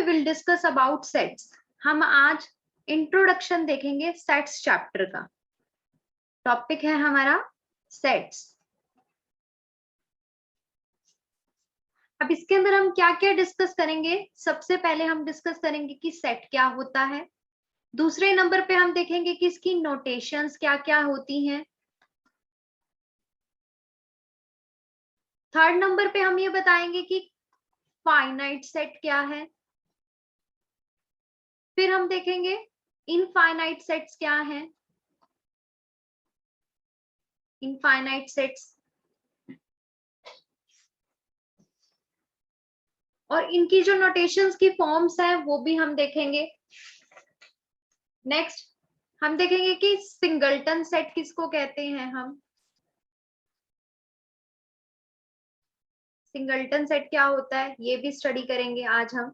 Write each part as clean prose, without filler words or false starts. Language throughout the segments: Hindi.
Will discuss about sets. हम आज इंट्रोडक्शन देखेंगे सेट्स चैप्टर का। टॉपिक है हमारा सेट्स। अब इसके अंदर हम क्या क्या डिस्कस करेंगे? सबसे पहले हम डिस्कस करेंगे कि सेट क्या होता है। दूसरे नंबर पे हम देखेंगे कि इसकी नोटेशंस क्या क्या होती हैं। थर्ड नंबर पे हम ये बताएंगे कि फाइनाइट सेट क्या है। फिर हम देखेंगे इनफाइनाइट सेट्स क्या है। इनफाइनाइट सेट्स और इनकी जो नोटेशंस की फॉर्म्स हैं वो भी हम देखेंगे। नेक्स्ट हम देखेंगे कि सिंगलटन सेट किसको कहते हैं। हम सिंगलटन सेट क्या होता है ये भी स्टडी करेंगे आज हम।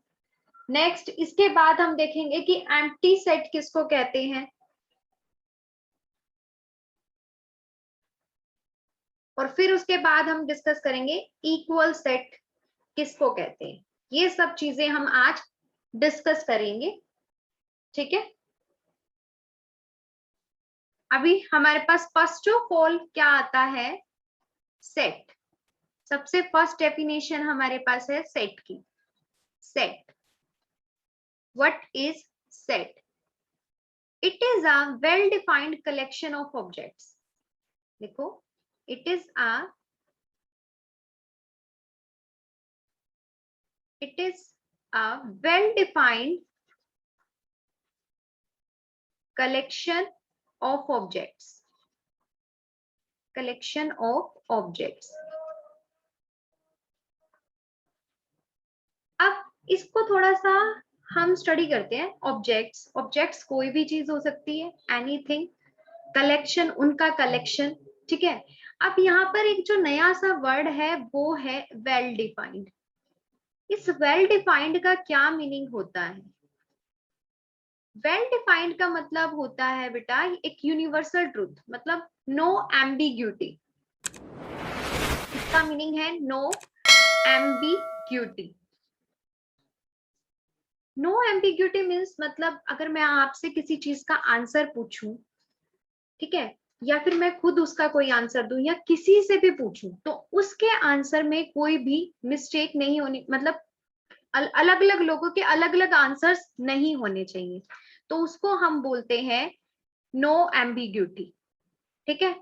नेक्स्ट इसके बाद हम देखेंगे कि एम्प्टी सेट किसको कहते हैं। और फिर उसके बाद हम डिस्कस करेंगे इक्वल सेट किसको कहते हैं। ये सब चीजें हम आज डिस्कस करेंगे, ठीक है। अभी हमारे पास फर्स्ट ऑफ ऑल क्या आता है, सेट। सबसे फर्स्ट डेफिनेशन हमारे पास है सेट की। Set, what is set? It is a well defined collection of objects. देखो, it is a well defined collection of objects, collection of objects। अब इसको थोड़ा सा हम स्टडी करते हैं। ऑब्जेक्ट्स, ऑब्जेक्ट्स कोई भी चीज हो सकती है, एनीथिंग। कलेक्शन, उनका कलेक्शन, ठीक है। अब यहाँ पर एक जो नया सा वर्ड है वो है वेल डिफाइंड। इस वेल डिफाइंड का क्या मीनिंग होता है? वेल डिफाइंड का मतलब होता है बेटा एक यूनिवर्सल ट्रूथ, मतलब नो एम्बिग्यूटी। इसका मीनिंग है no ambiguity. No ambiguity means मतलब अगर मैं आपसे किसी चीज का आंसर पूछूं, ठीक है, या फिर मैं खुद उसका कोई आंसर दूं या किसी से भी पूछूं, तो उसके आंसर में कोई भी मिस्टेक नहीं होनी, मतलब अलग अलग लोगों के अलग अलग आंसर्स नहीं होने चाहिए, तो उसको हम बोलते हैं नो एम्बिग्यूटी, ठीक है।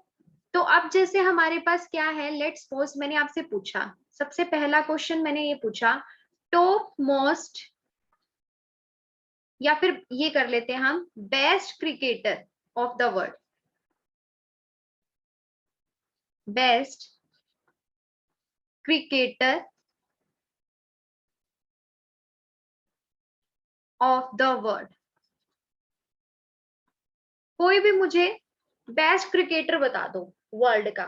तो अब जैसे हमारे पास क्या है, लेट्स सपोज मैंने आपसे पूछा, सबसे पहला क्वेश्चन मैंने ये पूछा, टॉप मोस्ट, या फिर ये कर लेते हैं हम, best cricketer of the world. Best cricketer of the world. कोई भी मुझे बेस्ट क्रिकेटर बता दो वर्ल्ड का।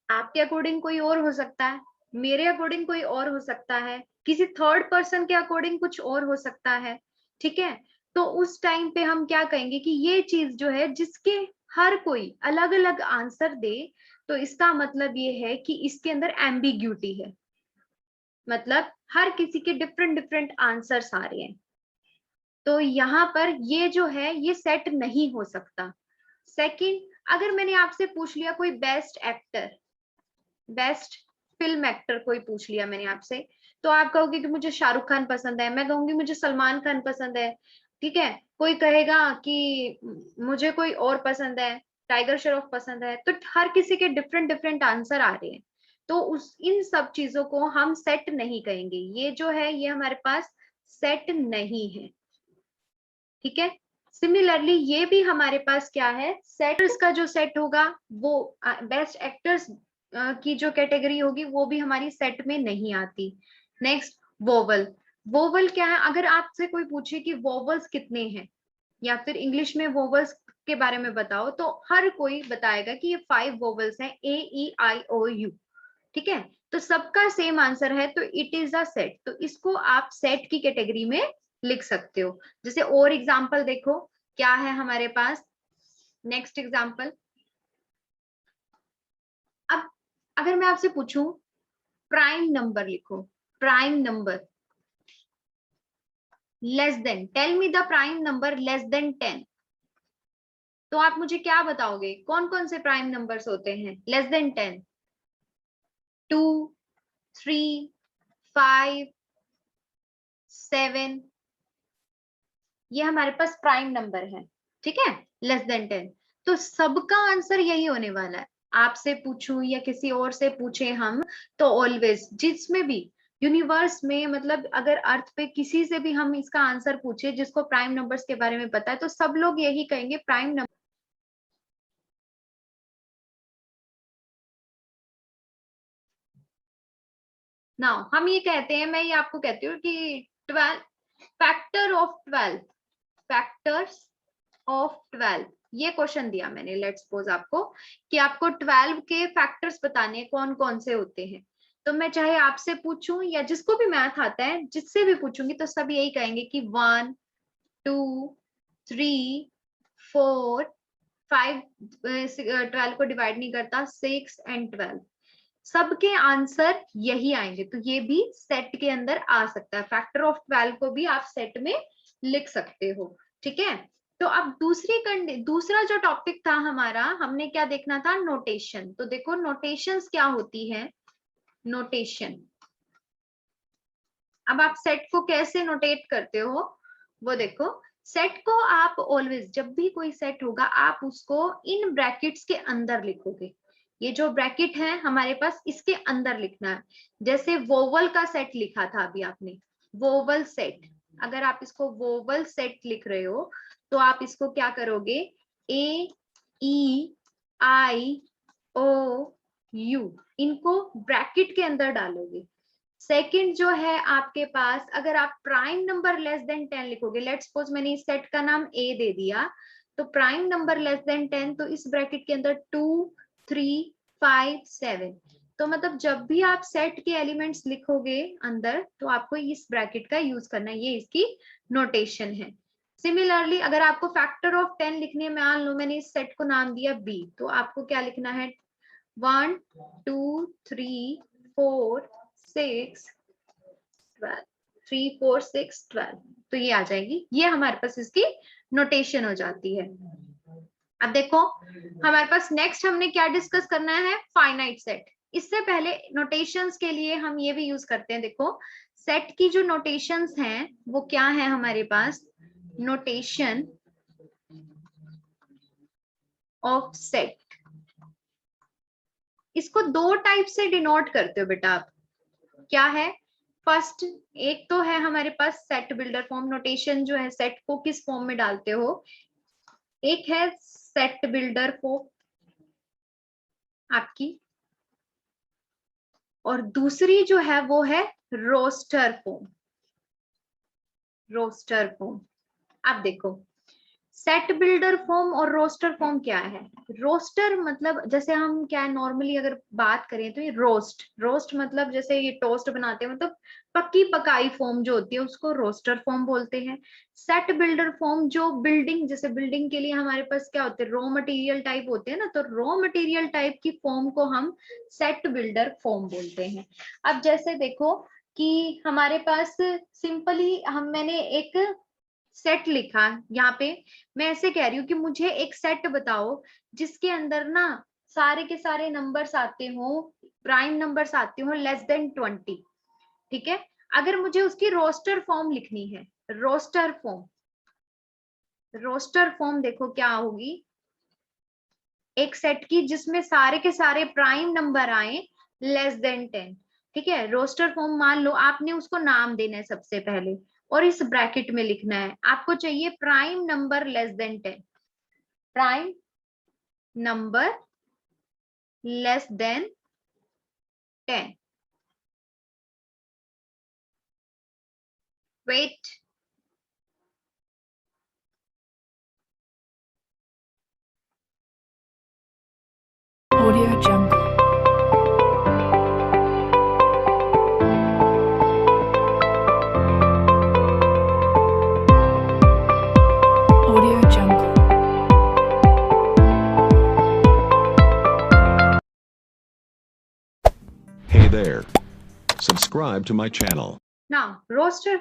आपके अकॉर्डिंग कोई और हो सकता है, मेरे अकॉर्डिंग कोई और हो सकता है, किसी थर्ड पर्सन के अकॉर्डिंग कुछ और हो सकता है, ठीक है। तो उस टाइम पे हम क्या कहेंगे कि ये चीज जो है जिसके हर कोई अलग अलग आंसर दे, तो इसका मतलब ये है कि इसके अंदर एम्बिग्यूटी है, मतलब हर किसी के डिफरेंट डिफरेंट आंसर्स आ रहे हैं। तो यहाँ पर ये जो है ये सेट नहीं हो सकता। सेकंड, अगर मैंने आपसे पूछ लिया कोई best actor, best film actor कोई पूछ लिया मैंने आपसे, तो आप कहोगे कि मुझे शाहरुख खान पसंद है, मैं कहूंगी मुझे सलमान खान पसंद है, ठीक है। कोई कहेगा कि मुझे कोई और पसंद है, टाइगर श्रॉफ पसंद है, तो हर किसी के डिफरेंट डिफरेंट आंसर आ रहे हैं। तो उस इन सब चीजों को हम सेट नहीं कहेंगे, ये जो है ये हमारे पास सेट नहीं है, ठीक है। सिमिलरली ये भी हमारे पास क्या है, सेट। इसका जो सेट होगा वो बेस्ट एक्टर्स की जो कैटेगरी होगी वो भी हमारी सेट में नहीं आती। Next, vowel. वोवल क्या है? अगर आपसे कोई पूछे कि वोवल्स कितने हैं या फिर इंग्लिश में वोवल्स के बारे में बताओ, तो हर कोई बताएगा कि ये 5 वोवल्स हैं, A E I O U, ठीक है। तो सबका सेम आंसर है, तो इट इज अ सेट। तो इसको आप सेट की कैटेगरी में लिख सकते हो। जैसे और एग्जांपल देखो क्या है हमारे पास। नेक्स्ट एग्जांपल, अब अगर मैं आपसे पूछूं प्राइम नंबर लिखो, prime number, less than, tell me the prime number less than 10। तो आप मुझे क्या बताओगे, कौन कौन से प्राइम नंबर्स होते हैं लेस देन 10? 2, 3, 5, 7, ये हमारे पास प्राइम नंबर है, ठीक है, लेस देन 10। तो सबका आंसर यही होने वाला है। आपसे पूछूं या किसी और से पूछे हम, तो ऑलवेज जिसमें भी यूनिवर्स में, मतलब अगर अर्थ पे किसी से भी हम इसका आंसर पूछे जिसको प्राइम नंबर्स के बारे में पता है, तो सब लोग यही कहेंगे प्राइम नंबर। नाउ हम ये कहते हैं, मैं ये आपको कहती हूँ कि 12 फैक्टर ऑफ 12, फैक्टर्स ऑफ 12, ये क्वेश्चन दिया मैंने, लेट्स सपोज आपको कि आपको 12 के फैक्टर्स बताने कौन कौन से होते हैं। तो मैं चाहे आपसे पूछूं या जिसको भी मैथ आता है जिससे भी पूछूंगी, तो सब यही कहेंगे कि 1, 2, 3, 4, 5, 12 को डिवाइड नहीं करता, 6 एंड 12, सबके आंसर यही आएंगे। तो ये भी सेट के अंदर आ सकता है, फैक्टर ऑफ 12 को भी आप सेट में लिख सकते हो, ठीक है। तो अब दूसरा जो टॉपिक था हमारा, हमने क्या देखना था, नोटेशन। तो देखो नोटेशंस क्या होती है, नोटेशन। अब आप सेट को कैसे नोटेट करते हो वो देखो। सेट को आप ऑलवेज, जब भी कोई सेट होगा, आप उसको इन ब्रैकेट्स के अंदर लिखोगे। ये जो ब्रैकेट है हमारे पास, इसके अंदर लिखना है। जैसे वोवल का सेट लिखा था अभी आपने, वोवल सेट, अगर आप इसको वोवल सेट लिख रहे हो, तो आप इसको क्या करोगे, ए, ई, आई, ओ, यू, इनको ब्रैकेट के अंदर डालोगे। सेकंड जो है आपके पास, अगर आप प्राइम नंबर लेस देन 10 लिखोगे, लेट्स सपोज मैंने इस सेट का नाम ए दे दिया, तो प्राइम नंबर लेस देन 10, तो इस ब्रैकेट के अंदर 2, 3, 5, 7। तो मतलब जब भी आप सेट के एलिमेंट्स लिखोगे अंदर, तो आपको इस ब्रैकेट का यूज करना है, ये इसकी नोटेशन है। सिमिलरली अगर आपको फैक्टर ऑफ 10 लिखने में, मान लो मैंने इस सेट को नाम दिया बी, तो आपको क्या लिखना है, 1, 2, 3, 4, 6, 12, 3, 4, 6, 12, तो ये आ जाएगी, ये हमारे पास इसकी नोटेशन हो जाती है। अब देखो हमारे पास नेक्स्ट हमने क्या डिस्कस करना है, फाइनाइट सेट। इससे पहले नोटेशंस के लिए हम ये भी यूज करते हैं, देखो सेट की जो नोटेशंस हैं वो क्या है हमारे पास, नोटेशन ऑफ सेट। इसको दो टाइप से डिनोट करते हो बेटा आप, क्या है, फर्स्ट एक तो है हमारे पास सेट बिल्डर फॉर्म, नोटेशन जो है सेट को किस फॉर्म में डालते हो, एक है सेट बिल्डर फॉर्म आपकी, और दूसरी जो है वो है रोस्टर फॉर्म, रोस्टर फॉर्म। आप देखो सेट बिल्डर फॉर्म और रोस्टर फॉर्म क्या है। रोस्टर मतलब जैसे हम क्या है, नॉर्मली अगर बात करें तो ये रोस्ट, रोस्ट मतलब जैसे ये टोस्ट बनाते हैं, मतलब पक्की पकाई फॉर्म जो होती है उसको रोस्टर फॉर्म बोलते हैं। सेट बिल्डर फॉर्म जो बिल्डिंग, जैसे बिल्डिंग के लिए हमारे पास क्या होते हैं, रॉ मटेरियल टाइप होते हैं ना, तो रॉ मटेरियल टाइप की फॉर्म को हम सेट बिल्डर फॉर्म बोलते हैं। अब जैसे देखो कि हमारे पास सिंपली मैंने एक सेट लिखा यहाँ पे, मैं ऐसे कह रही हूँ कि मुझे एक सेट बताओ जिसके अंदर ना सारे के सारे नंबर्स आते हो, प्राइम नंबर्स आते हो लेस देन 20, ठीक है। अगर मुझे उसकी रोस्टर फॉर्म लिखनी है, रोस्टर फॉर्म, रोस्टर फॉर्म देखो क्या होगी, एक सेट की जिसमें सारे के सारे प्राइम नंबर आए लेस देन 10, ठीक है। रोस्टर फॉर्म मान लो आपने उसको नाम देना है सबसे पहले, और इस ब्रैकेट में लिखना है, आपको चाहिए prime number less than 10, prime number less than 10, wait, Audio Jungle. Audio Jungle. Hey there. Subscribe to my channel. Now roster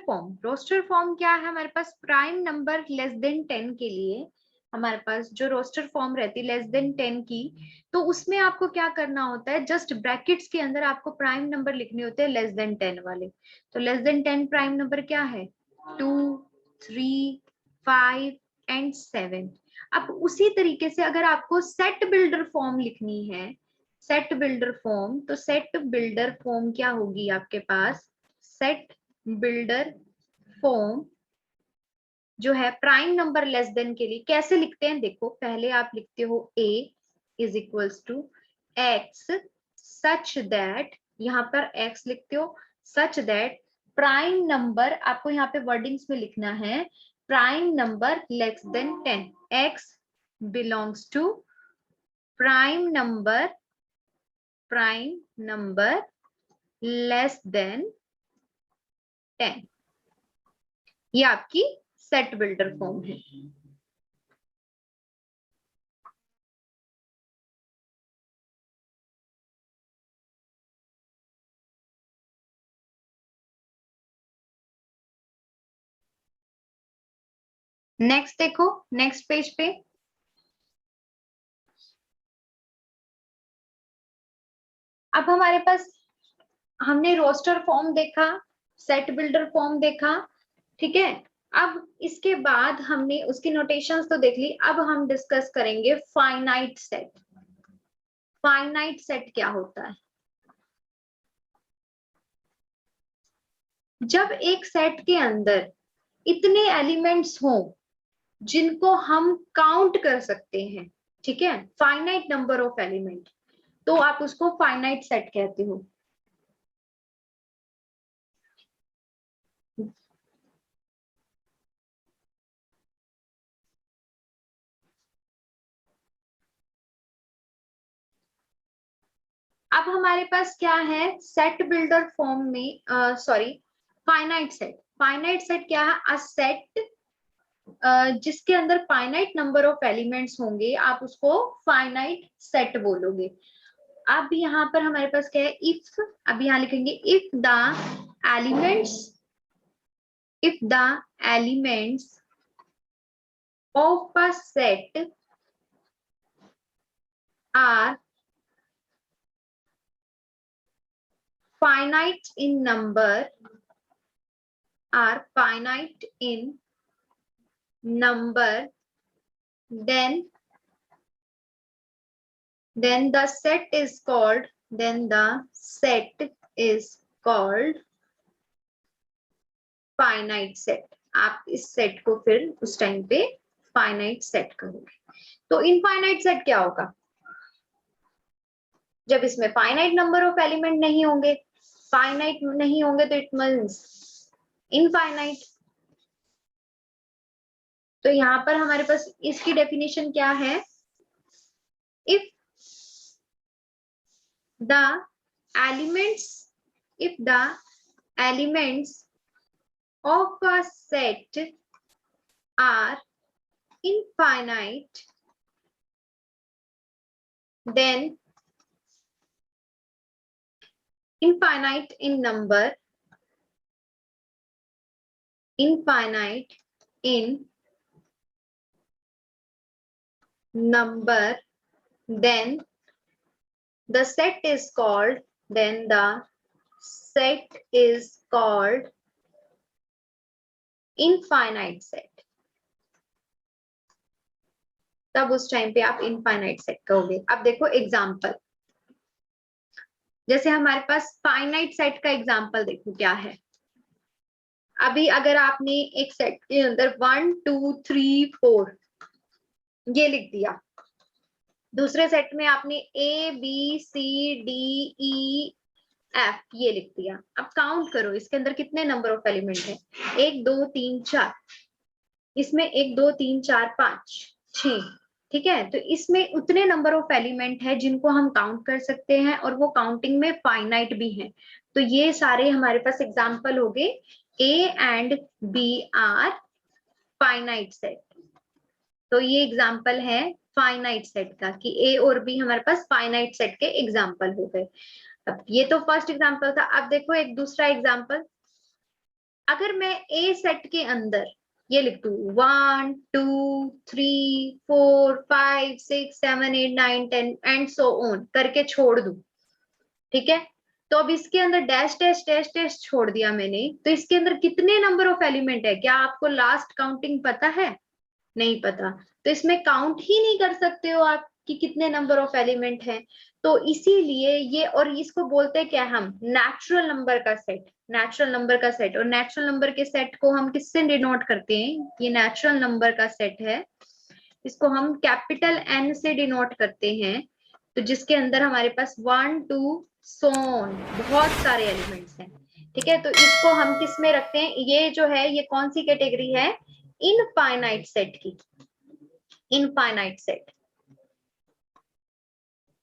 form क्या है हमारे पास? प्राइम नंबर लेस देन 10 के लिए हमारे पास जो रोस्टर फॉर्म रहती है लेस देन 10 की, तो उसमें आपको क्या करना होता है, जस्ट ब्रैकेट्स के अंदर आपको प्राइम नंबर लिखने होते हैं लेस देन 10 वाले। तो लेस देन 10 प्राइम नंबर क्या है? 2, 3, 5 एंड 7। अब उसी तरीके से अगर आपको सेट बिल्डर फॉर्म लिखनी है, सेट बिल्डर फॉर्म, तो सेट बिल्डर फॉर्म क्या होगी आपके पास? सेट बिल्डर फॉर्म जो है प्राइम नंबर लेस देन के लिए कैसे लिखते हैं? देखो, पहले आप लिखते हो a is equals to x such that, यहाँ पर x लिखते हो, सच दैट प्राइम नंबर, आपको यहाँ पे वर्डिंग्स में लिखना है prime number less than 10, x belongs to prime number less than 10। ये आपकी सेट बिल्डर फॉर्म है। नेक्स्ट देखो, नेक्स्ट पेज पे अब हमारे पास, हमने रोस्टर फॉर्म देखा, सेट बिल्डर फॉर्म देखा, ठीक है। अब इसके बाद हमने उसकी नोटेशंस तो देख ली, अब हम डिस्कस करेंगे फाइनाइट सेट। फाइनाइट सेट क्या होता है? जब एक सेट के अंदर इतने एलिमेंट्स हों जिनको हम काउंट कर सकते हैं, ठीक है, फाइनाइट नंबर ऑफ एलिमेंट, तो आप उसको फाइनाइट सेट कहते हो। अब हमारे पास क्या है सेट बिल्डर फॉर्म में, sorry, finite set. Finite set क्या है? अ सेट जिसके अंदर फाइनाइट नंबर ऑफ एलिमेंट्स होंगे, आप उसको फाइनाइट सेट बोलोगे। अब यहाँ पर हमारे पास क्या है? इफ, अब यहाँ लिखेंगे if the elements, if the elements of a set are finite in number, are finite in number, then the set is called, then the set is called finite set। आप इस सेट को फिर उस टाइम पे फाइनाइट सेट करोगे। तो इनफाइनाइट सेट क्या होगा? जब इसमें फाइनाइट नंबर ऑफ एलिमेंट नहीं होंगे, फाइनाइट नहीं होंगे तो इट मींस इनफाइनाइट। तो यहाँ पर हमारे पास इसकी डेफिनेशन क्या है? If the elements, if the elements of a set are infinite, then infinite in number, infinite in number, then the set is called, then the set is called infinite set। तब उस टाइम पे आप इनफाइनाइट सेट कहोगे। अब देखो एग्जांपल, जैसे हमारे पास फाइनाइट सेट का एग्जांपल देखो क्या है। अभी अगर आपने एक सेट के अंदर 1 2 3 4 ये लिख दिया, दूसरे सेट में आपने A B C D E F ये लिख दिया, अब काउंट करो इसके अंदर कितने नंबर ऑफ एलिमेंट है? 1 2 3 4, इसमें 1 2 3 4 5 6, ठीक है। तो इसमें उतने नंबर ऑफ एलिमेंट है जिनको हम काउंट कर सकते हैं और वो काउंटिंग में फाइनाइट भी है। तो ये सारे हमारे पास एग्जांपल हो गए, A and B are finite set. तो ये एग्जांपल है फाइनाइट सेट का कि A और B हमारे पास फाइनाइट सेट के एग्जांपल हो गए। अब ये तो फर्स्ट एग्जांपल था। अब देखो एक दूसरा एग्जांपल, अगर मैं ए सेट के अंदर ये लिख दूं 1 2 3 4 5 6 7 8 9 10 एंड सो ऑन करके छोड़ दूं, ठीक है, तो अब इसके अंदर डैश डैश डैश डैश छोड़ दिया मैंने, तो इसके अंदर कितने नंबर ऑफ एलिमेंट है? क्या आपको लास्ट काउंटिंग पता है? नहीं पता, तो इसमें काउंट ही नहीं कर सकते हो आप कि कितने नंबर ऑफ एलिमेंट है। तो इसीलिए ये, और इसको बोलते हैं क्या हम, नेचुरल नंबर का सेट, नेचुरल नंबर का सेट। और नेचुरल नंबर के सेट को हम किससे डिनोट करते हैं? ये नेचुरल नंबर का सेट है, इसको हम कैपिटल एन से डिनोट करते हैं। तो जिसके अंदर हमारे पास 1 2 सोन बहुत सारे एलिमेंट्स हैं, ठीक है। तो इसको हम किस में रखते हैं? ये जो है ये कौन सी कैटेगरी है? इनफाइनाइट सेट की, इनफाइनाइट सेट।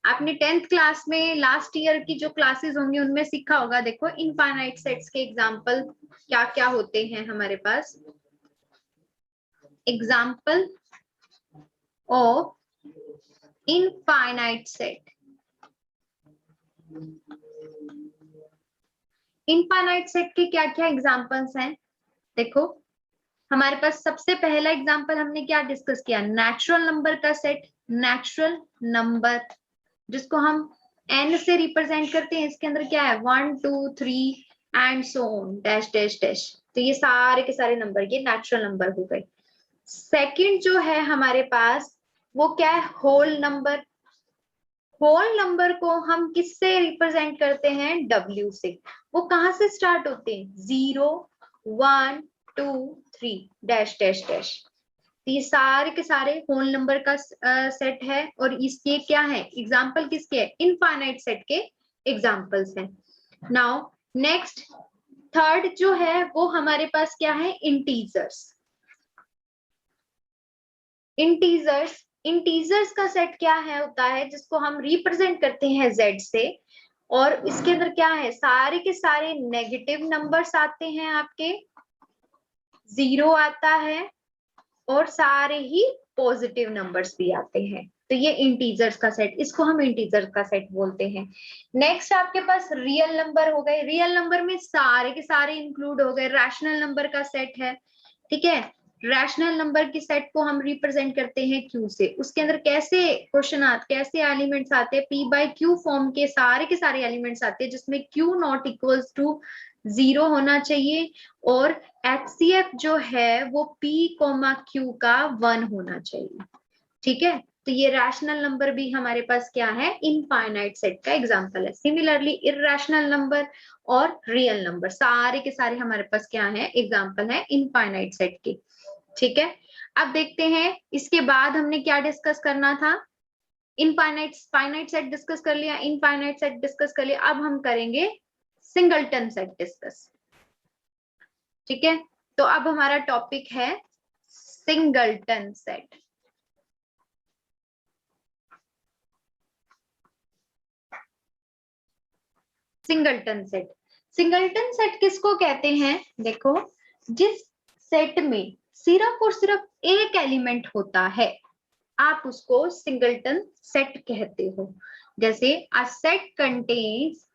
आपने 10th क्लास में लास्ट ईयर की जो क्लासेस होंगी उनमें सीखा होगा। देखो इनफाइनाइट सेट्स के एग्जांपल क्या क्या होते हैं हमारे पास। Example of infinite set, infinite set के क्या क्या एग्जांपल्स हैं? देखो हमारे पास सबसे पहला एग्जांपल हमने क्या डिस्कस किया? नेचुरल नंबर का सेट, नेचुरल नंबर जिसको हम n से रिप्रेजेंट करते हैं, इसके अंदर क्या है? 1 2 3 and so on dash dash dash. तो ये सारे के सारे नंबर ये नेचुरल नंबर हो गए। सेकंड जो है हमारे पास वो क्या है? Whole number. होल नंबर को हम किससे रिप्रेजेंट करते हैं? w से। वो कहां से स्टार्ट होते हैं? 0 1 2 3 डैश डैश डैश। ये सारे के सारे होल नंबर का सेट है, और इसके क्या है? एग्जाम्पल किसके है? इनफाइनाइट सेट के एग्जाम्पल्स हैं। नाउ नेक्स्ट थर्ड जो है वो हमारे पास क्या है? इंटीजर्स। इंटीजर्स, इंटीजर्स का सेट क्या है? होता है जिसको हम रिप्रेजेंट करते हैं z से, और इसके अंदर क्या है? सारे के सारे नेगेटिव नंबर्स आते हैं आपके, 0 आता है और सारे ही पॉजिटिव नंबर्स भी आते हैं। तो ये इंटीजर्स का सेट, इसको हम इंटीजर्स का सेट बोलते हैं। नेक्स्ट आपके पास रियल नंबर हो गए। रियल नंबर में सारे के सारे इंक्लूड हो गए। रैशनल नंबर का सेट है, ठीक है। रैशनल नंबर की सेट को हम रिप्रेजेंट करते हैं क्यू से। उसके अंदर कैसे क्वेश्चन आते, कैसे एलिमेंट्स आते हैं? पी बाई क्यू फॉर्म के सारे एलिमेंट्स आते हैं, जिसमें क्यू नॉट इक्वल्स टू 0 होना चाहिए, और एचसीएफ जो है वो p q का 1 होना चाहिए, ठीक है। तो ये रैशनल नंबर भी हमारे पास क्या है? इनफाइनाइट सेट का एग्जांपल है। सिमिलरली इरैशनल नंबर और रियल नंबर सारे के सारे हमारे पास क्या है? एग्जांपल है इनफाइनाइट सेट के, ठीक है। अब देखते हैं इसके बाद हमने क्या डिस्कस करना था। इनफाइनाइट फाइनाइट सेट डिस्कस कर लिया, इनफाइनाइट सेट डिस्कस कर लिया। अब हम करेंगे सिंगलटन सेट डिस्कस, ठीक है। तो अब हमारा टॉपिक है singleton set. Singleton set, singleton set किसको कहते हैं? देखो जिस सेट में सिर्फ और सिर्फ एक एलिमेंट होता है आप उसको सिंगलटन सेट कहते हो। जैसे a set contains,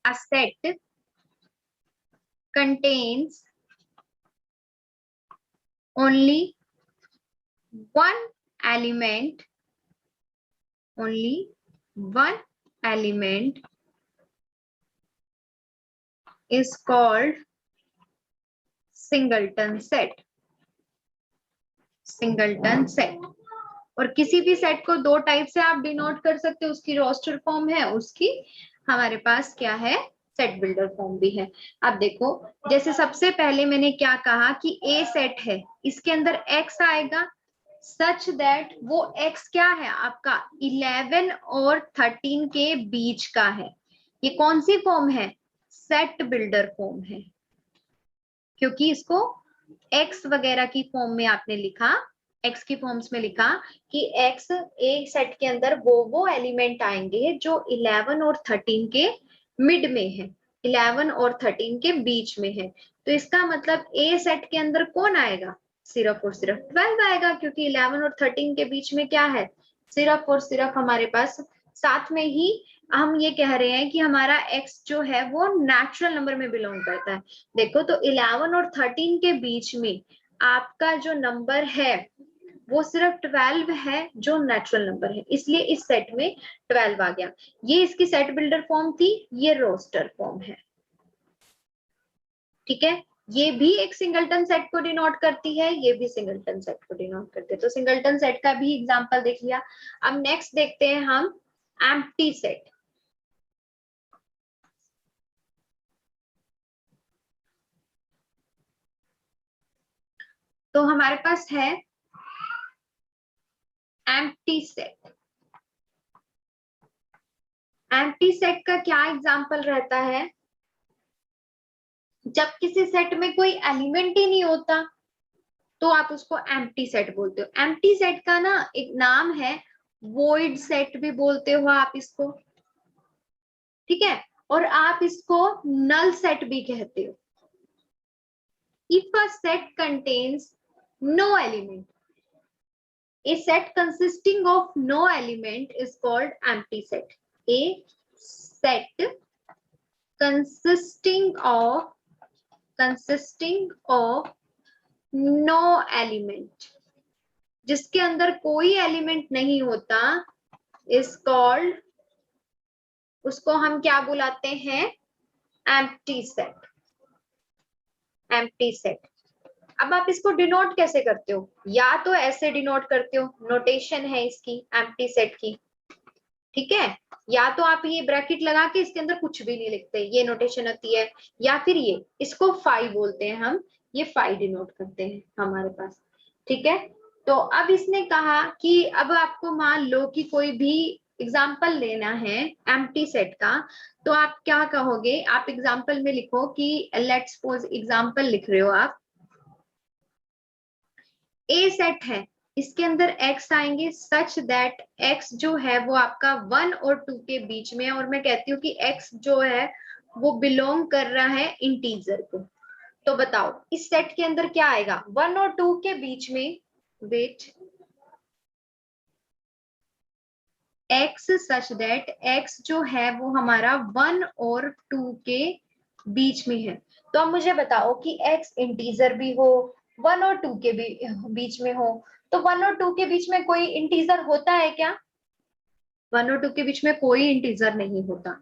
a set contains only one element, only one element is called singleton set, singleton set। और किसी भी सेट को दो टाइप से आप डिनोट कर सकते हो, उसकी रोस्टर फॉर्म है, उसकी हमारे पास क्या है? सेट बिल्डर फॉर्म भी है। अब देखो जैसे सबसे पहले मैंने क्या कहा कि ए सेट है, इसके अंदर x आएगा सच दैट वो x क्या है आपका? 11 और 13 के बीच का है। ये कौन सी फॉर्म है? सेट बिल्डर फॉर्म है, क्योंकि इसको x वगैरह की फॉर्म में आपने लिखा, x की फॉर्म्स में लिखा कि x ए सेट के अंदर वो एलिमेंट आएंगे जो 11 और 13 के मिड में है, 11 और 13 के बीच में है। तो इसका मतलब ए सेट के अंदर कौन आएगा? सिर्फ और सिर्फ 12 आएगा, क्योंकि 11 और 13 के बीच में क्या है? सिर्फ और सिर्फ हमारे पास साथ में ही हम ये कह रहे हैं कि हमारा x जो है वो नेचुरल नंबर में बिलोंग करता है। देखो तो 11 और 13 के बीच में आपका जो नंबर है वो सिर्फ 12 है जो नेचुरल नंबर है, इसलिए इस सेट में 12 आ गया। ये इसकी सेट बिल्डर फॉर्म थी, ये रोस्टर फॉर्म है। ठीक है, ये भी एक सिंगलटन सेट को डिनोट करती है, ये भी सिंगलटन सेट को डिनोट करती है। तो सिंगलटन सेट का भी एग्जांपल देख लिया। अब नेक्स्ट देखते हैं हम एम्प्टी सेट। तो हमारे पास है एम्प्टी सेट। एम्प्टी सेट का क्या एग्जांपल रहता है? जब किसी सेट में कोई एलिमेंट ही नहीं होता तो आप उसको एम्प्टी सेट बोलते हो। एम्प्टी सेट का ना एक नाम है, वॉइड सेट भी बोलते हो आप इसको, ठीक है, और आप इसको नल सेट भी कहते हो। If a set contains no element, a set consisting of no element is called empty set. A set consisting of no element, जिसके अंदर कोई एलिमेंट नहीं होता, is called, उसको हम क्या बुलाते हैं? Empty set. Empty set. अब आप इसको डिनोट कैसे करते हो? या तो ऐसे डिनोट करते हो, नोटेशन है इसकी एम्प्टी सेट की, ठीक है, या तो आप ये ब्रैकेट लगा के इसके अंदर कुछ भी नहीं लिखते, ये नोटेशन होती है, या फिर ये, इसको फाई बोलते हैं हम, ये फाई डिनोट करते हैं हमारे पास। ठीक है, तो अब इसने कहा कि अब आपको मान लो कि कोई भी एग्जाम्पल लेना है एम्प्टी सेट का, तो आप क्या कहोगे? आप एग्जाम्पल में लिखो कि लेट्स सपोज एग्जाम्पल लिख रहे हो आप, ए सेट है, इसके अंदर x आएंगे सच दैट x जो है वो आपका 1 और 2 के बीच में है, और मैं कहती हूँ कि x जो है वो बिलोंग कर रहा है इंटीजर को। तो बताओ इस सेट के अंदर क्या आएगा? 1 और 2 के बीच में, wait, x such that x जो है वो हमारा 1 और 2 के बीच में है। तो अब मुझे बताओ कि x इंटीजर भी हो, 1 और 2 के बीच में हो, तो 1 और 2 के बीच में कोई इंटीजर होता है क्या? 1 और 2 के बीच में कोई इंटीजर नहीं होता।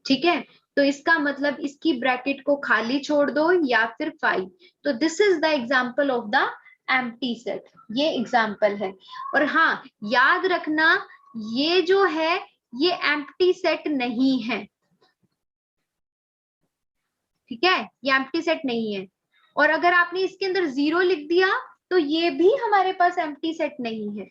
ठीक है, तो इसका मतलब इसकी ब्रैकेट को खाली छोड़ दो या फिर 5। तो this is the example of the empty set, ये एग्जाम्पल है। और हाँ, याद रखना ये जो है ये एम्प्टी सेट नहीं है, ठीक है, ये एम्प्टी सेट नहीं है। और अगर आपने इसके अंदर 0 लिख दिया तो ये भी हमारे पास एम्प्टी सेट नहीं है,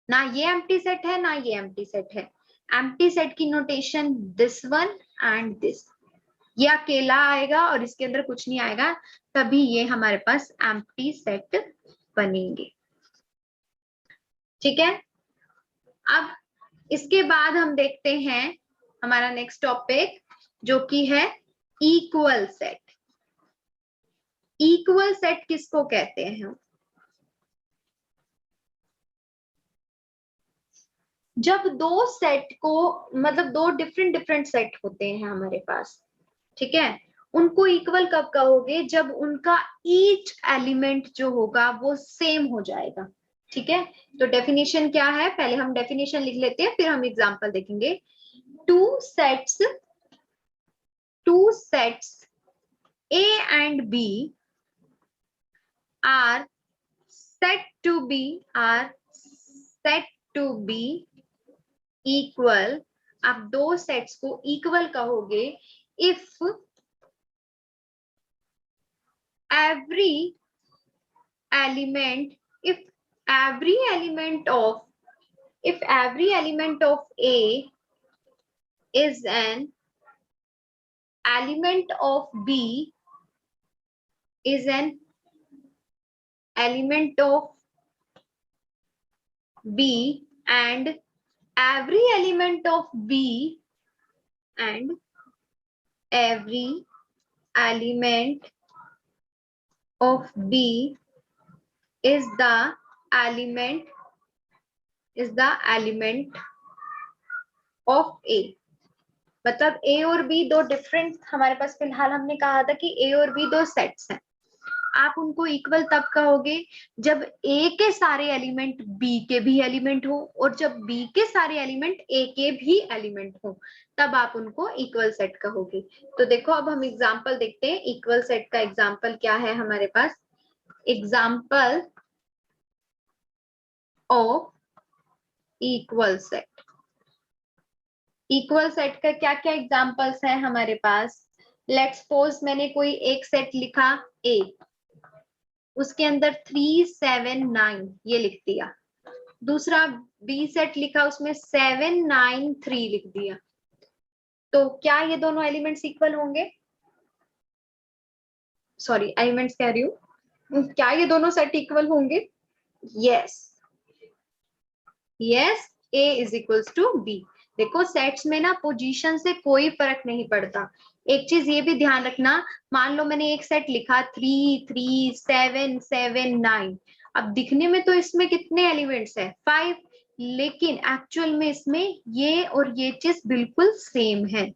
ना ये एम्प्टी सेट है ना ये एम्प्टी सेट है। एम्प्टी सेट की notation this one and this, ये अकेला आएगा और इसके अंदर कुछ नहीं आएगा, तभी ये हमारे पास एम्प्टी सेट बनेंगे। ठीक है, अब इसके बाद हम देखते हैं हमारा नेक्स्ट टॉपिक जो कि है इक्वल सेट। इक्वल सेट किसको कहते हैं? जब दो सेट को, मतलब दो डिफरेंट सेट होते हैं हमारे पास, ठीक है, उनको इक्वल कब कहोगे? जब उनका ईच एलिमेंट जो होगा वो सेम हो जाएगा। ठीक है, तो डेफिनेशन क्या है? पहले हम डेफिनेशन लिख लेते हैं फिर हम एग्जांपल देखेंगे। Two sets A and B are said to be equal। आप दो सेट्स को इक्वल कहोगे if every element of A is an element of B is an element of B and every element of B and every element of B is the element is the element of A. मतलब ए और बी दो डिफरेंट, हमारे पास फिलहाल हमने कहा था कि ए और बी दो सेट्स हैं। आप उनको इक्वल तब कहोगे जब ए के सारे एलिमेंट बी के भी एलिमेंट हो, और जब बी के सारे एलिमेंट ए के भी एलिमेंट हो, तब आप उनको इक्वल सेट कहोगे। तो देखो अब हम एग्जांपल देखते हैं। इक्वल सेट का एग्जांपल क्या है हमारे पास? Example of equal set. Equal set का क्या क्या एग्जांपल्स है हमारे पास? लेट्स सपोज मैंने कोई एक सेट लिखा ए, उसके अंदर 3 7 9 ये लिख दिया। दूसरा बी सेट लिखा, उसमें 7 9 3 लिख दिया। तो क्या ये दोनों एलिमेंट्स इक्वल होंगे? सॉरी, एलिमेंट्स कह रही हूँ, क्या ये दोनों सेट इक्वल होंगे? Yes, yes, A is equals to B. देखो सेट्स में ना पोजीशन से कोई फर्क नहीं पड़ता। एक चीज ये भी ध्यान रखना, मान लो मैंने एक सेट लिखा 3 3 7 7 9, अब दिखने में तो इसमें कितने एलिमेंट्स है? 5, लेकिन एक्चुअल में इसमें ये और ये चीज बिल्कुल सेम है।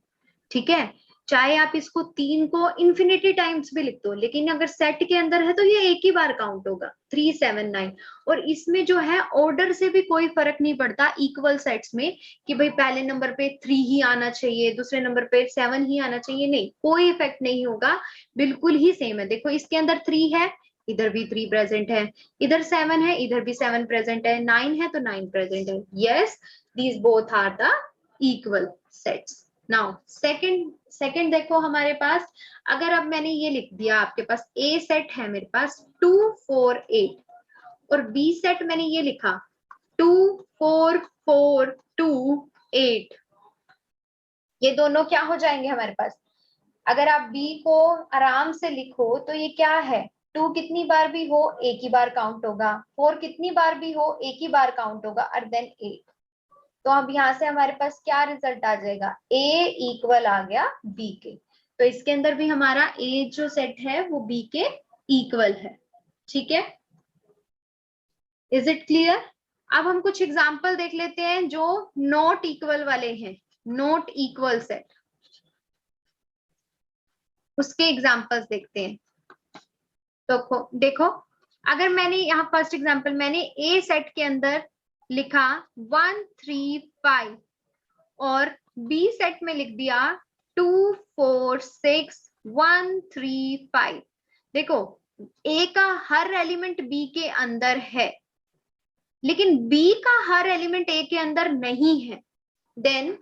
ठीक है, चाहे आप इसको 3 को इन्फिनिटी टाइम्स भी लिख दो, लेकिन अगर सेट के अंदर है तो ये एक ही बार काउंट होगा, 3 7 9। और इसमें जो है ऑर्डर से भी कोई फर्क नहीं पड़ता इक्वल सेट्स में कि भाई पहले नंबर पे 3 ही आना चाहिए, दूसरे नंबर पे 7 ही आना चाहिए, नहीं, कोई इफेक्ट नहीं होगा, बिल्कुल ही सेम है। देखो इसके अंदर 3 है, इधर भी 3 प्रेजेंट है, इधर 7 है, इधर भी 7 प्रेजेंट है, 9 है तो 9 प्रेजेंट है। Yes, these both are the equal sets. Now second देखो हमारे पास, अगर अब मैंने ये लिख दिया, आपके पास ए सेट है मेरे पास 2 4 8, और बी सेट मैंने ये लिखा 2 4 4 2 8, ये दोनों क्या हो जाएंगे हमारे पास? अगर आप बी को आराम से लिखो तो ये क्या है? 2 कितनी बार भी हो एक ही बार काउंट होगा, 4 कितनी बार भी हो एक ही बार काउंट होगा, और देन 8। तो अब यहाँ से हमारे पास क्या रिजल्ट आ जाएगा? ए इक्वल आ गया बी के। तो इसके अंदर भी हमारा ए जो सेट है वो बी के इक्वल है। ठीक है, इज इट क्लियर? अब हम कुछ एग्जाम्पल देख लेते हैं जो नॉट इक्वल वाले हैं, नॉट इक्वल सेट, उसके एग्जाम्पल्स देखते हैं। तो देखो, अगर मैंने यहाँ फर्स्ट एग्जाम्पल मैंने ए सेट के अंदर लिखा 1 3 5, और बी सेट में लिख दिया 2 4 6 1 3 5। देखो ए का हर एलिमेंट बी के अंदर है, लेकिन बी का हर एलिमेंट ए के अंदर नहीं है, then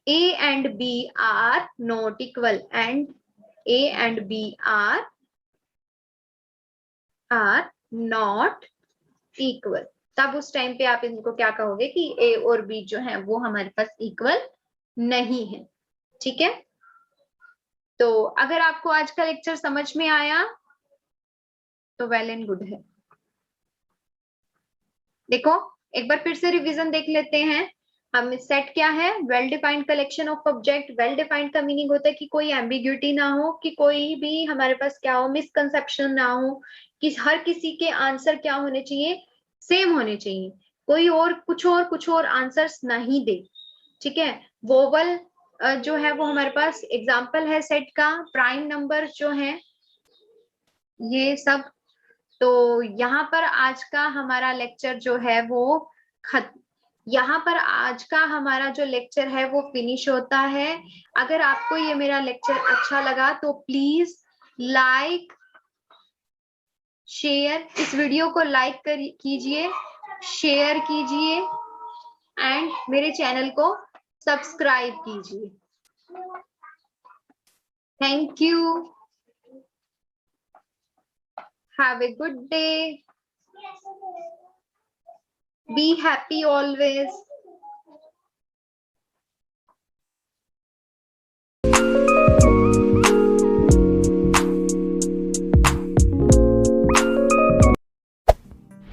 A and B are not equal, and A and B are not equal. तब उस टाइम पे आप इनको क्या कहोगे कि ए और बी जो है वो हमारे पास इक्वल नहीं है। ठीक है, तो अगर आपको आज का लेक्चर समझ में आया तो वेल एंड गुड है। देखो एक बार फिर से रिवीजन देख लेते हैं। हम सेट क्या है? Well defined collection of object. Well defined का मीनिंग होता है कि कोई एम्बिग्यूटी ना हो, कि कोई भी हमारे पास क्या हो, मिसकंसेप्शन ना हो, कि हर किसी के आंसर क्या होने चाहिए? सेम होने चाहिए, कोई और कुछ और आंसर्स नहीं दे। ठीक है, वोवल जो है वो हमारे पास एग्जांपल है सेट का, प्राइम नंबर जो है ये सब। तो यहाँ पर आज का हमारा लेक्चर जो है वो यहाँ पर आज का हमारा जो लेक्चर है वो फिनिश होता है। अगर आपको ये मेरा लेक्चर अच्छा लगा तो प्लीज लाइक शेयर, इस वीडियो को लाइक कीजिए, शेयर कीजिए, एंड मेरे चैनल को सब्सक्राइब कीजिए। Thank you, have a good day, be happy always.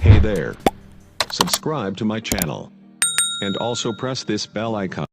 Hey there. Subscribe to my channel. And also press this bell icon.